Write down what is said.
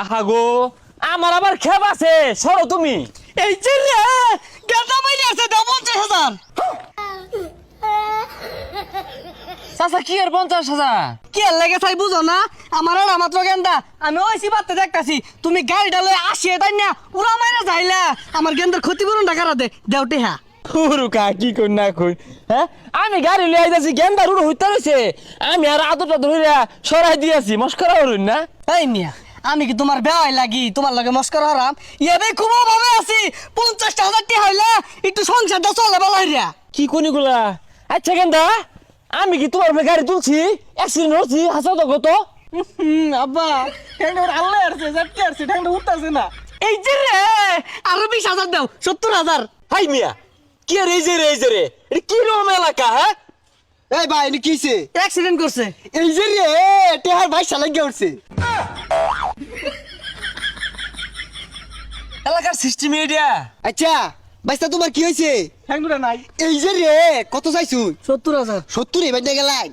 আহা গো, আমার আবার খেপ আছে, সরো তুমি। এই যে রে গেন্দা মাইনে আছে দাও 50,000। চাচা কি আর 50,000? কি আর লাগে চাই বুঝো না, আমার আর মাত্র গেন্দা, আমি ওইসি বাড়তে দেখতাছি তুমি গাড়িটা লয়ে আসিয়ে তাই না উড়া মাইরা যাইলা, আমার গেন্দার ক্ষতিপূরণ টাকা দে দেওটে হ্যাঁ। হুরুকা কি কই না কই, হ্যাঁ আমি গাড়ি লই আইতাছি, গেন্দার উড়ো হইতা রইছে, আমি আর আদরটা ধইরা সরাই দিয়েছি, মস্করা হরুন না। এই মিয়া আমি কি তোমার বেওয়াই লাগি তোমার লগে মস্কর হারাম? ইয়ে খুব ভাবে আছি, 50,000 টাকা হইলে একটু সংসারটা চলে বলা হইরা। কি কোনি গুলা? আচ্ছা গেন্দা, আমি কি তোমার উপরে গাড়ি তুলছি, অ্যাক্সিডেন্ট হচ্ছি, হাসাও তো কত। আব্বা ঠ্যাংটা আল্লাহ আসছে জাটকে আসছে ঠ্যাংটা উঠতাছে না। এই যে রে আরো 20,000 দাও 70,000। হাই মিয়া, কি আর এই যে রে এটা কি রকম এলাকা? হ্যাঁ এই ভাই এনে কিছে? অ্যাক্সিডেন্ট করছে। এই যে রে টেহার ভাই শালা গিয়ে উঠছে। এলাকার সিস্টেম এটা। আচ্ছা বাইস্তা তোমার কি হয়েছে? ঠ্যাংটা নাই। এই যে রে কত চাইছু? 70,000। 70 এবার দিয়ে গেলাই।